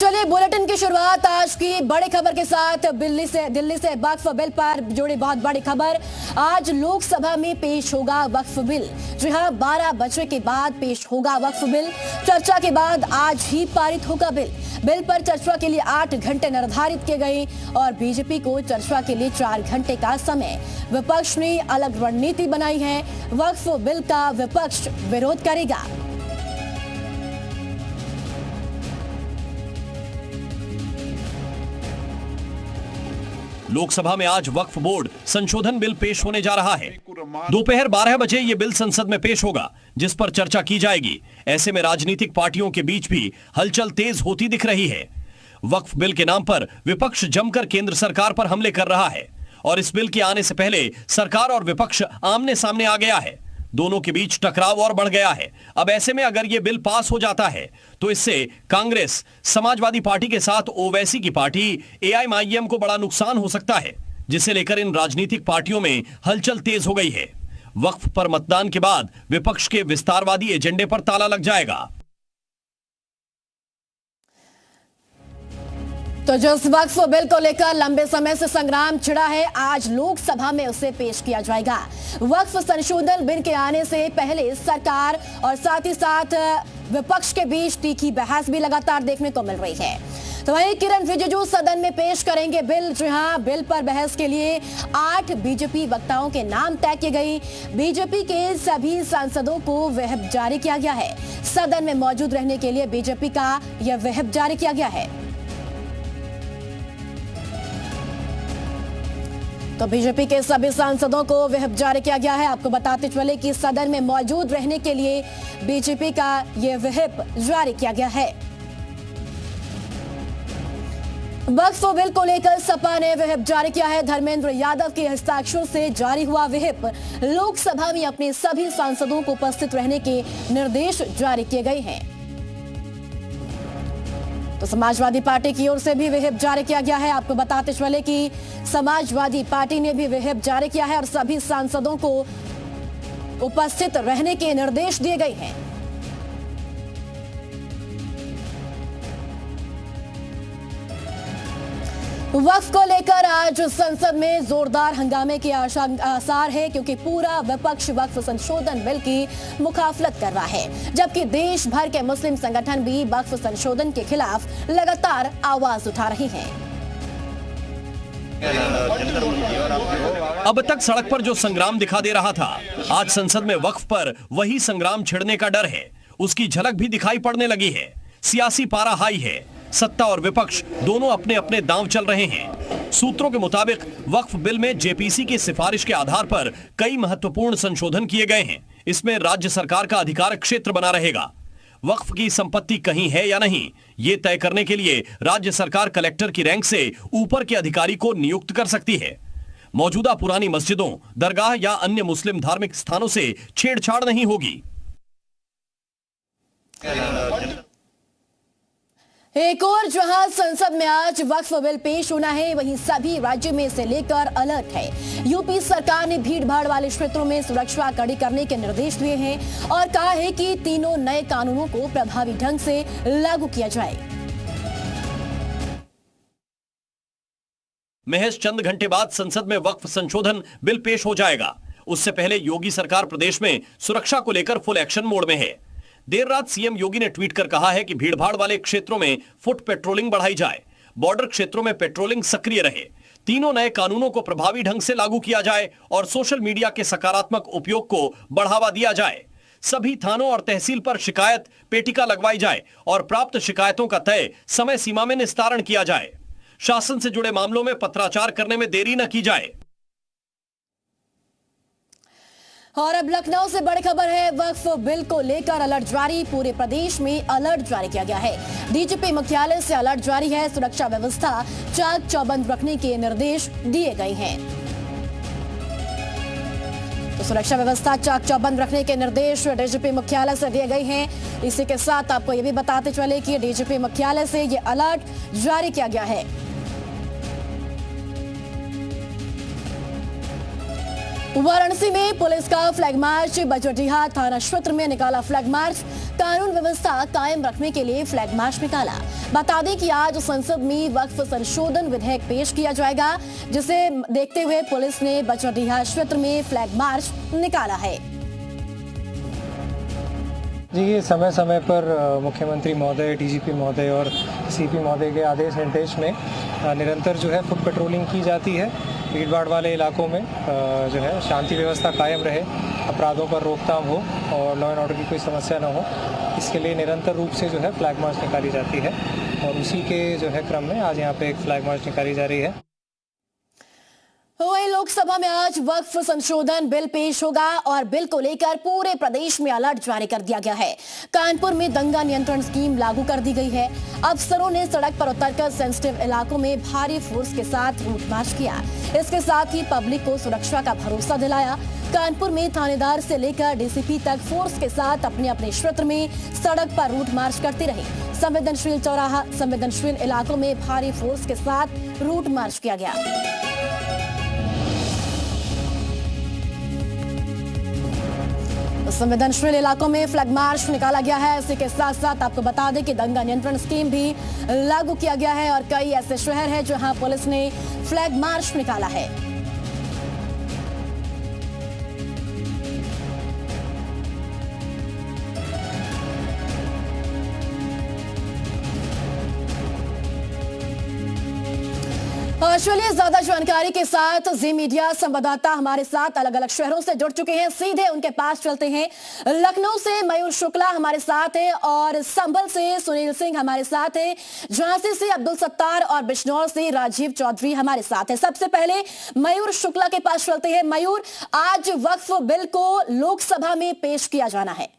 चलिए बुलेटिन की शुरुआत आज की बड़ी खबर के साथ दिल्ली से वक्फ बिल पर जुड़ी बहुत बड़ी खबर। आज लोकसभा में पेश होगा वक्फ बिल। जी हां, 12 बजे के बाद पेश होगा वक्फ बिल। चर्चा के बाद आज ही पारित होगा बिल पर चर्चा के लिए 8 घंटे निर्धारित किए गए और बीजेपी को चर्चा के लिए 4 घंटे का समय। विपक्ष ने अलग रणनीति बनाई है। वक्फ बिल का विपक्ष विरोध करेगा। लोकसभा में आज वक्फ बोर्ड संशोधन बिल पेश होने जा रहा है। दोपहर 12 बजे ये बिल संसद में पेश होगा, जिस पर चर्चा की जाएगी। ऐसे में राजनीतिक पार्टियों के बीच भी हलचल तेज होती दिख रही है। वक्फ बिल के नाम पर विपक्ष जमकर केंद्र सरकार पर हमले कर रहा है और इस बिल के आने से पहले सरकार और विपक्ष आमने सामने आ गया है। दोनों के बीच टकराव और बढ़ गया है। अब ऐसे में अगर यह बिल पास हो जाता है तो इससे कांग्रेस, समाजवादी पार्टी के साथ ओवैसी की पार्टी एआईएमआईएम को बड़ा नुकसान हो सकता है, जिसे लेकर इन राजनीतिक पार्टियों में हलचल तेज हो गई है। वक्फ पर मतदान के बाद विपक्ष के विस्तारवादी एजेंडे पर ताला लग जाएगा। तो जिस वक्फ बिल को लेकर लंबे समय से संग्राम छिड़ा है, आज लोकसभा में उसे पेश किया जाएगा। वक्फ संशोधन बिल के आने से पहले सरकार और साथ ही साथ विपक्ष के बीच तीखी बहस भी लगातार देखने को मिल रही है। तो वहीं किरण रिजिजू सदन में पेश करेंगे बिल। जी हां, बिल पर बहस के लिए 8 बीजेपी वक्ताओं के नाम तय किए गए। बीजेपी के सभी सांसदों को व्हिप जारी किया गया है। सदन में मौजूद रहने के लिए बीजेपी का यह व्हिप जारी किया गया है। तो बीजेपी के सभी सांसदों को व्हिप जारी किया गया है। आपको बताते चले कि सदन में मौजूद रहने के लिए बीजेपी का यह व्हिप जारी किया गया है। वक्फ बिल को लेकर सपा ने व्हिप जारी किया है। धर्मेंद्र यादव के हस्ताक्षर से जारी हुआ व्हिप लोकसभा में अपने सभी सांसदों को उपस्थित रहने के निर्देश जारी किए गए हैं। तो समाजवादी पार्टी की ओर से भी व्हिप जारी किया गया है। आपको बताते चले कि समाजवादी पार्टी ने भी व्हिप जारी किया है और सभी सांसदों को उपस्थित रहने के निर्देश दिए गए हैं। वक्फ को लेकर आज संसद में जोरदार हंगामे के आसार है, क्योंकि पूरा विपक्ष वक्फ संशोधन बिल की मुखाफलत कर रहा है, जबकि देश भर के मुस्लिम संगठन भी वक्फ संशोधन के खिलाफ लगातार आवाज उठा रहे हैं। अब तक सड़क पर जो संग्राम दिखा दे रहा था, आज संसद में वक्फ पर वही संग्राम छिड़ने का डर है। उसकी झलक भी दिखाई पड़ने लगी है। सियासी पारा हाई है। सत्ता और विपक्ष दोनों अपने अपने दांव चल रहे हैं। सूत्रों के मुताबिक वक्फ बिल में जेपीसी की सिफारिश के आधार पर कई महत्वपूर्ण संशोधन किए गए हैं। इसमें राज्य सरकार का अधिकार क्षेत्र बना रहेगा। वक्फ की संपत्ति कहीं है या नहीं, ये तय करने के लिए राज्य सरकार कलेक्टर की रैंक से ऊपर के अधिकारी को नियुक्त कर सकती है। मौजूदा पुरानी मस्जिदों, दरगाह या अन्य मुस्लिम धार्मिक स्थानों से छेड़छाड़ नहीं होगी। एक और जहां संसद में आज वक्फ बिल पेश होना है, वहीं सभी राज्यों में इसे लेकर अलर्ट है। यूपी सरकार ने भीड़ भाड़ वाले क्षेत्रों में सुरक्षा कड़ी करने के निर्देश दिए हैं और कहा है कि तीनों नए कानूनों को प्रभावी ढंग से लागू किया जाए। महज चंद घंटे बाद संसद में वक्फ संशोधन बिल पेश हो जाएगा। उससे पहले योगी सरकार प्रदेश में सुरक्षा को लेकर फुल एक्शन मोड में है। देर रात सीएम योगी ने ट्वीट कर कहा है कि भीड़भाड़ वाले क्षेत्रों में फुट पेट्रोलिंग बढ़ाई जाए, बॉर्डर क्षेत्रों में पेट्रोलिंग सक्रिय रहे, तीनों नए कानूनों को प्रभावी ढंग से लागू किया जाए और सोशल मीडिया के सकारात्मक उपयोग को बढ़ावा दिया जाए। सभी थानों और तहसील पर शिकायत पेटिका लगवाई जाए और प्राप्त शिकायतों का तय समय सीमा में निस्तारण किया जाए। शासन से जुड़े मामलों में पत्राचार करने में देरी न की जाए। और अब लखनऊ से बड़ी खबर है। वक्फ बिल को लेकर अलर्ट जारी। पूरे प्रदेश में अलर्ट जारी किया गया है। डीजीपी मुख्यालय से अलर्ट जारी है। सुरक्षा व्यवस्था चाक चौबंद रखने के निर्देश दिए गए हैं। तो सुरक्षा व्यवस्था चाक चौबंद रखने के निर्देश डीजीपी मुख्यालय से दिए गए हैं। इसी के साथ आपको यह भी बताते चले कि डीजीपी मुख्यालय से यह अलर्ट जारी किया गया है। वाराणसी में पुलिस का फ्लैग मार्च, बजोटिया थाना क्षेत्र में निकाला फ्लैग मार्च। कानून व्यवस्था कायम रखने के लिए फ्लैग मार्च निकाला। बता दें कि आज संसद में वक्फ संशोधन विधेयक पेश किया जाएगा, जिसे देखते हुए पुलिस ने बजोटिया क्षेत्र में फ्लैग मार्च निकाला है। जी, ये समय समय पर मुख्यमंत्री महोदय, डीजीपी महोदय और सीपी महोदय के आदेश निर्देश में निरंतर जो है फुट पेट्रोलिंग की जाती है। भीड़ भाड़ वाले इलाकों में जो है शांति व्यवस्था कायम रहे, अपराधों पर रोकथाम हो और लॉ एंड ऑर्डर की कोई समस्या न हो, इसके लिए निरंतर रूप से जो है फ्लैग मार्च निकाली जाती है। और उसी के जो है क्रम में आज यहाँ पे एक फ्लैग मार्च निकाली जा रही है। वहीं लोकसभा में आज वक्फ संशोधन बिल पेश होगा और बिल को लेकर पूरे प्रदेश में अलर्ट जारी कर दिया गया है। कानपुर में दंगा नियंत्रण स्कीम लागू कर दी गई है। अफसरों ने सड़क पर उतरकर सेंसिटिव इलाकों में भारी फोर्स के साथ रूट मार्च किया। इसके साथ ही पब्लिक को सुरक्षा का भरोसा दिलाया। कानपुर में थानेदार से लेकर डीसीपी तक फोर्स के साथ अपने अपने क्षेत्र में सड़क पर रूट मार्च करते रहे। संवेदनशील चौराहा, संवेदनशील इलाकों में भारी फोर्स के साथ रूट मार्च किया गया। संवेदनशील इलाकों में फ्लैग मार्च निकाला गया है। इसी के साथ साथ आपको बता दें कि दंगा नियंत्रण स्कीम भी लागू किया गया है और कई ऐसे शहर हैं जहां पुलिस ने फ्लैग मार्च निकाला है। चलिए, ज्यादा जानकारी के साथ जी मीडिया संवाददाता हमारे साथ अलग अलग शहरों से जुड़ चुके हैं। सीधे उनके पास चलते हैं। लखनऊ से मयूर शुक्ला हमारे साथ है और संभल से सुनील सिंह हमारे साथ है। झांसी से अब्दुल सत्तार और बिजनौर से राजीव चौधरी हमारे साथ है। सबसे पहले मयूर शुक्ला के पास चलते हैं। मयूर, आज वक्फ बिल को लोकसभा में पेश किया जाना है।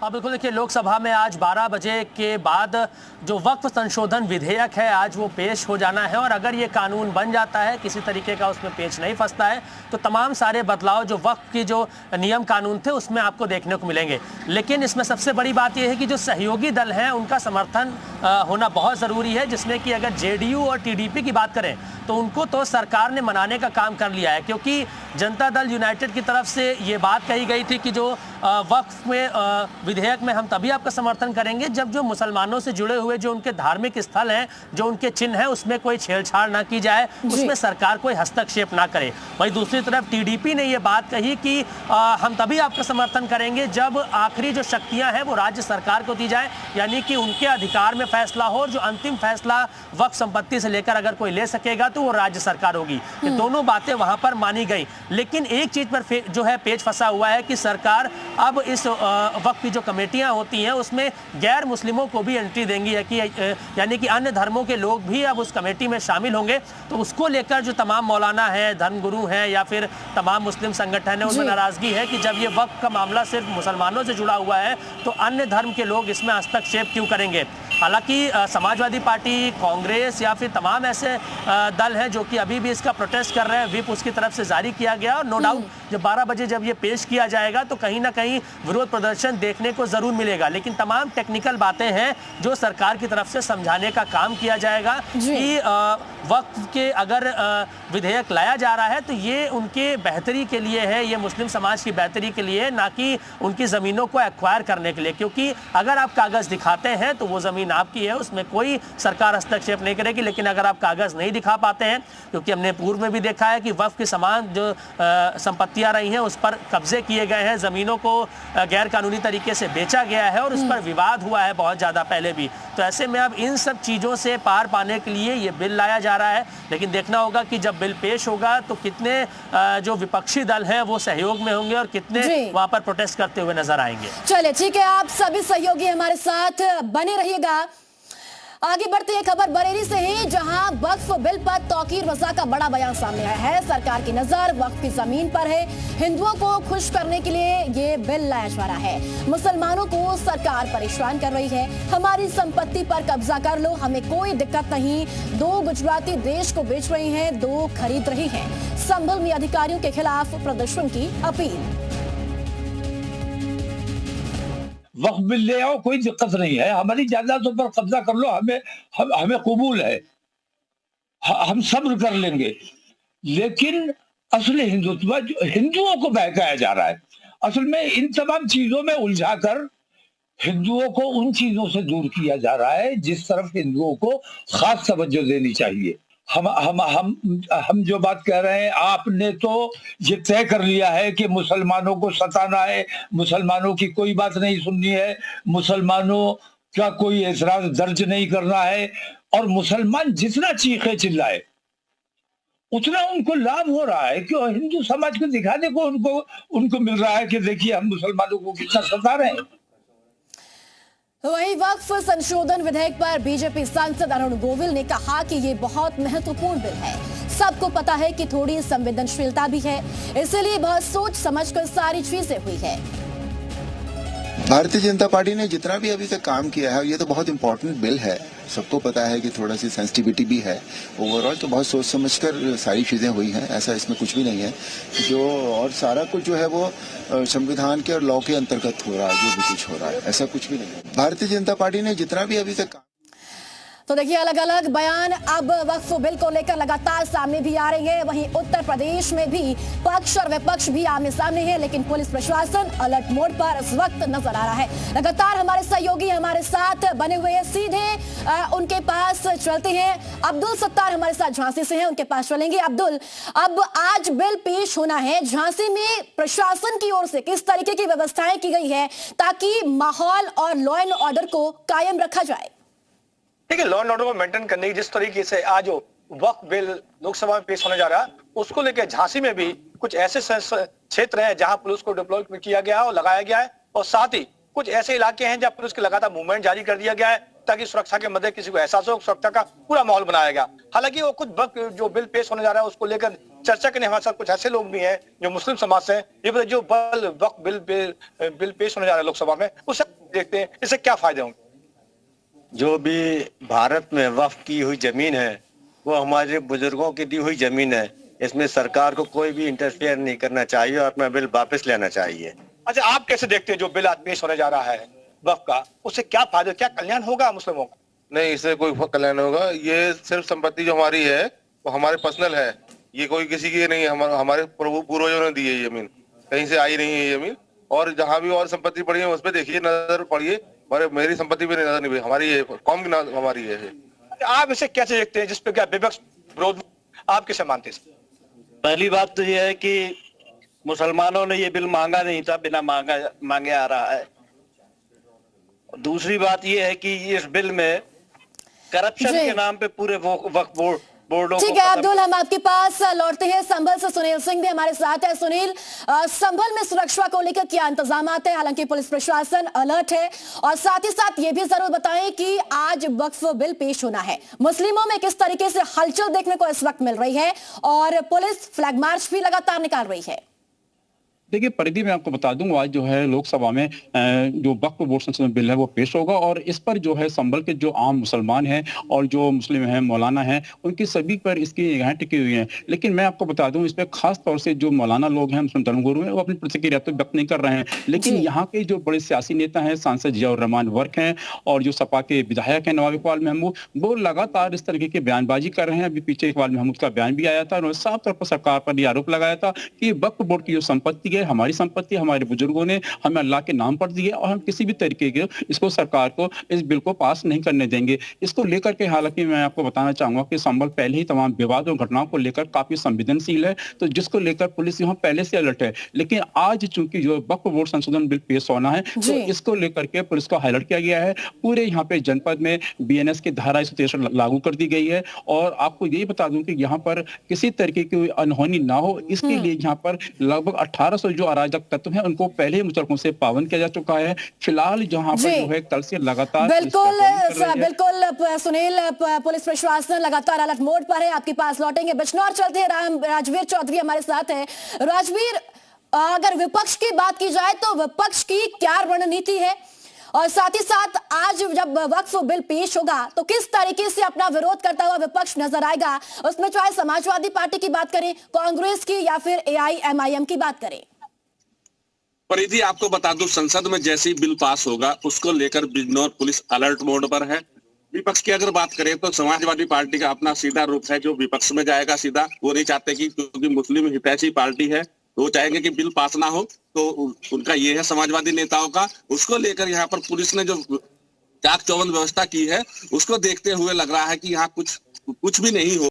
हाँ बिल्कुल, देखिए लोकसभा में आज 12 बजे के बाद जो वक्फ संशोधन विधेयक है आज वो पेश हो जाना है। और अगर ये कानून बन जाता है, किसी तरीके का उसमें पेच नहीं फंसता है, तो तमाम सारे बदलाव जो वक्फ की जो नियम कानून थे उसमें आपको देखने को मिलेंगे। लेकिन इसमें सबसे बड़ी बात यह है कि जो सहयोगी दल हैं उनका समर्थन होना बहुत ज़रूरी है, जिसमें कि अगर जेडीयू और टीडीपी की बात करें तो उनको तो सरकार ने मनाने का काम कर लिया है, क्योंकि जनता दल यूनाइटेड की तरफ से ये बात कही गई थी कि जो वक्फ में विधेयक में हम तभी आपका समर्थन करेंगे जब जो मुसलमानों से जुड़े हुए जो उनके धार्मिक स्थल हैं, जो उनके चिन्ह हैं, उसमें कोई छेड़छाड़ ना की जाए, उसमें सरकार कोई हस्तक्षेप ना करे। वहीं दूसरी तरफ टीडीपी ने ये बात कही कि हम तभी आपका समर्थन करेंगे जब आखिरी जो शक्तियां हैं वो राज्य सरकार को दी जाए, यानी कि उनके अधिकार में फैसला हो और जो अंतिम फैसला वक्फ संपत्ति से लेकर अगर कोई ले सकेगा तो वो राज्य सरकार होगी। ये दोनों बातें वहां पर मानी गई। लेकिन एक चीज पर जो है पेच फंसा हुआ है कि सरकार अब इस वक्फ की जो कमेटियां होती हैं उसमें गैर मुस्लिमों को भी एंट्री देंगी है, कि यानी कि अन्य धर्मों के लोग भी अब उस कमेटी में शामिल होंगे। तो उसको लेकर जो तमाम मौलाना हैं, धर्मगुरु हैं या फिर तमाम मुस्लिम संगठन है, उनमें नाराजगी है कि जब ये वक्फ का मामला सिर्फ मुसलमानों से जुड़ा हुआ है तो अन्य धर्म के लोग इसमें हस्तक्षेप क्यों करेंगे। हालांकि समाजवादी पार्टी, कांग्रेस या फिर तमाम ऐसे दल हैं जो कि अभी भी इसका प्रोटेस्ट कर रहे हैं। व्हिप उसकी तरफ से जारी किया गया और नो डाउट जब 12 बजे जब ये पेश किया जाएगा तो कहीं ना कहीं विरोध प्रदर्शन देखने को जरूर मिलेगा। लेकिन तमाम टेक्निकल बातें हैं जो सरकार की तरफ से समझाने का काम किया जाएगा कि वक्फ के अगर विधेयक लाया जा रहा है तो ये उनके बेहतरी के लिए है, ये मुस्लिम समाज की बेहतरी के लिए, ना कि उनकी ज़मीनों को एक्वायर करने के लिए। क्योंकि अगर आप कागज़ दिखाते हैं तो वो ज़मीन आपकी है, उसमें कोई सरकार हस्तक्षेप नहीं करेगी। लेकिन अगर आप कागज़ नहीं दिखा पाते हैं, क्योंकि हमने पूर्व में भी देखा है कि वक्फ के समान जो संपत्तियां रही हैं उस पर कब्जे किए गए हैं, ज़मीनों को गैर कानूनी तरीके से बेचा गया है और उस पर विवाद हुआ है बहुत ज़्यादा पहले भी। तो ऐसे में अब इन सब चीज़ों से पार पाने के लिए ये बिल लाया जा रहा है। लेकिन देखना होगा कि जब बिल पेश होगा तो कितने जो विपक्षी दल हैं वो सहयोग में होंगे और कितने वहां पर प्रोटेस्ट करते हुए नजर आएंगे। चलिए ठीक है, आप सभी सहयोगी हमारे साथ बने रहिएगा। आगे बढ़ते हैं खबर बरेली से ही, जहां वक्फ बिल पर तौकीर रजा का बड़ा बयान सामने आया है। सरकार की नजर वक्फ की जमीन पर है। हिंदुओं को खुश करने के लिए ये बिल लाया जा रहा है। मुसलमानों को सरकार परेशान कर रही है। हमारी संपत्ति पर कब्जा कर लो, हमें कोई दिक्कत नहीं। 2 गुजराती देश को बेच रही हैं, 2 खरीद रही हैं। संभल में अधिकारियों के खिलाफ प्रदर्शन की अपील। वक्फ बिल ले आओ, कोई दिक्कत नहीं है। हमारी जायदादों पर कब्जा कर लो, हमें कबूल है, हम सब्र कर लेंगे। लेकिन असल हिंदुत्व हिंदुओं को बहकाया जा रहा है। असल में इन तमाम चीजों में उलझाकर हिंदुओं को उन चीजों से दूर किया जा रहा है जिस तरफ हिंदुओं को खास तवज्जो देनी चाहिए। हम जो बात कह रहे हैं, आपने तो ये तय कर लिया है कि मुसलमानों को सताना है, मुसलमानों की कोई बात नहीं सुननी है, मुसलमानों का कोई एतराज दर्ज नहीं करना है, और मुसलमान जितना चीखे चिल्लाए उतना उनको लाभ हो रहा है कि हिंदू समाज को दिखाने को उनको मिल रहा है कि देखिए हम मुसलमानों को कितना सता रहे हैं। वहीं वक्फ संशोधन विधेयक पर बीजेपी सांसद अरुण गोविल ने कहा कि ये बहुत महत्वपूर्ण बिल है। सबको पता है कि थोड़ी संवेदनशीलता भी है, इसलिए बहुत सोच समझकर सारी चीजें हुई है। भारतीय जनता पार्टी ने जितना भी अभी तक काम किया है, ये तो बहुत इंपॉर्टेंट बिल है। सबको पता है कि थोड़ा सी सेंसिटिविटी भी है। ओवरऑल तो बहुत सोच समझकर सारी चीजें हुई हैं, ऐसा इसमें कुछ भी नहीं है जो, और सारा कुछ जो है वो संविधान के और लॉ के अंतर्गत हो रहा है। जो भी कुछ हो रहा है ऐसा कुछ भी नहीं है। भारतीय जनता पार्टी ने जितना भी अभी तक तो देखिए, अलग अलग बयान अब वक्फ बिल को लेकर लगातार सामने भी आ रही है। वहीं उत्तर प्रदेश में भी पक्ष और विपक्ष भी आमने सामने हैं, लेकिन पुलिस प्रशासन अलर्ट मोड पर इस वक्त नजर आ रहा है। लगातार हमारे सहयोगी हमारे साथ बने हुए हैं, सीधे उनके पास चलते हैं। अब्दुल सत्तार हमारे साथ झांसी से हैं, उनके पास चलेंगे। अब्दुल, अब आज बिल पेश होना है, झांसी में प्रशासन की ओर से किस तरीके की व्यवस्थाएं की गई है ताकि माहौल और लॉ एंड ऑर्डर को कायम रखा जाए? देखिए, लॉ एंड ऑर्डर को मेंटेन करने की जिस तरीके से आज वक्फ बिल लोकसभा में पेश होने जा रहा है, उसको लेकर झांसी में भी कुछ ऐसे क्षेत्र हैं जहां पुलिस को डिप्लॉय किया गया है और लगाया गया है, और साथ ही कुछ ऐसे इलाके हैं जहां पुलिस की लगातार मूवमेंट जारी कर दिया गया है ताकि सुरक्षा के मद्दे किसी को एहसास हो, सुरक्षा का पूरा माहौल बनाया गया। हालांकि वो कुछ जो बिल पेश होने जा रहा है उसको लेकर चर्चा करने हमारे साथ कुछ ऐसे लोग भी हैं जो मुस्लिम समाज से। ये बताइए, जो वक्फ बिल पेश होने जा रहा है लोकसभा में, उसे देखते हैं, इससे क्या फायदे होंगे? जो भी भारत में वक्फ की हुई जमीन है वो हमारे बुजुर्गों की दी हुई जमीन है। इसमें सरकार को कोई भी इंटरफेयर नहीं करना चाहिए और अपना बिल वापस लेना चाहिए। अच्छा, आप कैसे देखते हैं जो बिल आज पेश होने जा रहा है वक्फ का, उससे क्या फायदा, क्या कल्याण होगा मुस्लिमों का? नहीं, इससे कोई कल्याण होगा। ये सिर्फ संपत्ति जो हमारी है वो हमारे पर्सनल है, ये कोई किसी की नहीं है। हमारे पूर्वजों ने दी है जमीन, कहीं से आई नहीं है जमीन। और जहाँ भी और संपत्ति पड़ी है उस पर देखिए, नजर पड़िए, मेरी संपत्ति भी नजर नहीं, हमारी है, कौम की हमारी है। आप इसे कैसे देखते हैं, जिसपे क्या विपक्ष विरोध, आप कैसे मानते हैं? पहली बात तो यह है कि मुसलमानों ने ये बिल मांगा नहीं था, बिना मांगे आ रहा है। दूसरी बात यह है कि इस बिल में करप्शन के नाम पे पूरे वक्फ बोर्डों ठीक है अब्दुल, हम आपके पास लौटते हैं। संभल से सुनील सिंह भी हमारे साथ है। सुनील, संभल में सुरक्षा को लेकर क्या इंतजाम है? हालांकि पुलिस प्रशासन अलर्ट है, और साथ ही साथ ये भी जरूर बताएं कि आज वक्फ बिल पेश होना है, मुस्लिमों में किस तरीके से हलचल देखने को इस वक्त मिल रही है, और पुलिस फ्लैग मार्च भी लगातार निकाल रही है। देखिए परिधि, मैं आपको बता दूं, आज जो है लोकसभा में जो वक्फ बोर्ड संशोधन बिल है वो पेश होगा, और इस पर जो है संभल के जो आम मुसलमान हैं और जो मुस्लिम हैं, मौलाना हैं, उनकी सभी पर इसकी निगाहें टिकी हुई हैं। लेकिन मैं आपको बता दूं, इस पर खास तौर से जो मौलाना लोग हैं, मुस्लिम धर्मगुरु हैं, वो अपनी प्रतिक्रिया तो व्यक्त नहीं कर रहे हैं। लेकिन यहाँ के जो बड़े सियासी नेता हैं, सांसद जियाउर रहमान वर्क हैं, और जो सपा के विधायक हैं नवाब इकबाल महमूद, वो लगातार इस तरीके की बयानबाजी कर रहे हैं। अभी पीछे इकबाल महमूद का बयान भी आया था, उन्होंने साफ तौर पर सरकार पर यह आरोप लगाया था कि वक्फ बोर्ड की जो संपत्ति है, हमारी संपत्ति, हमारे बुजुर्गों ने हमें अल्लाह के नाम पर दी है, और हम किसी भी तरीके के इसको सरकार को इस बिल को पास नहीं करने देंगे। इसको लेकर के हालांकि मैं आपको बताना चाहूंगा कि संभल पहले ही तमाम विवाद और घटनाओं को लेकर काफी संवेदनशील है, तो जिसको लेकर पुलिस यहाँ पहले से अलर्ट है। लेकिन आज चूंकि जो वक्फ बोर्ड संशोधन बिल पेश होना है, तो इसको लेकर के पुलिस को हाईलाइट किया गया है। पूरे यहाँ पे जनपद में BNS की धारा 163 लागू कर दी गई है, और आपको यही बता दूं कि यहाँ पर किसी तरीके की अनहोनी ना हो, इसके लिए यहाँ पर लगभग 1800 जो अराजक तत्व हैं उनको पहले ही मुचलकों से पाबंद किया जा चुका है। फिलहाल जहां पर जो है कल से लगातार बिल्कुल सुनील, पुलिस प्रशासन लगातार अलर्ट मोड पर है। आपके पास लौटेंगे, बिजनौर चलते हैं। राजवीर चौधरी हमारे साथ है। राजवीर, अगर विपक्ष की बात की जाए तो विपक्ष की क्या रणनीति है, और साथ ही साथ आज जब वक्फ बिल पेश होगा तो किस तरीके से अपना विरोध करता हुआ विपक्ष नजर आएगा? उसमें चाहे समाजवादी पार्टी की बात करें, कांग्रेस की, या फिर AIMIM की बात करें। परिधि, आपको बता दूं, संसद में जैसे ही बिल पास होगा उसको लेकर बिजनौर पुलिस अलर्ट मोड पर है। विपक्ष की अगर बात करें तो समाजवादी पार्टी का अपना सीधा रुख है, जो विपक्ष में जाएगा सीधा। वो नहीं चाहते कि, क्योंकि मुस्लिम हितैषी पार्टी है, वो चाहेंगे कि बिल पास ना हो, तो उनका ये है समाजवादी नेताओं का। उसको लेकर यहाँ पर पुलिस ने जो चाक चौबंद व्यवस्था की है, उसको देखते हुए लग रहा है कि यहाँ कुछ भी नहीं हो।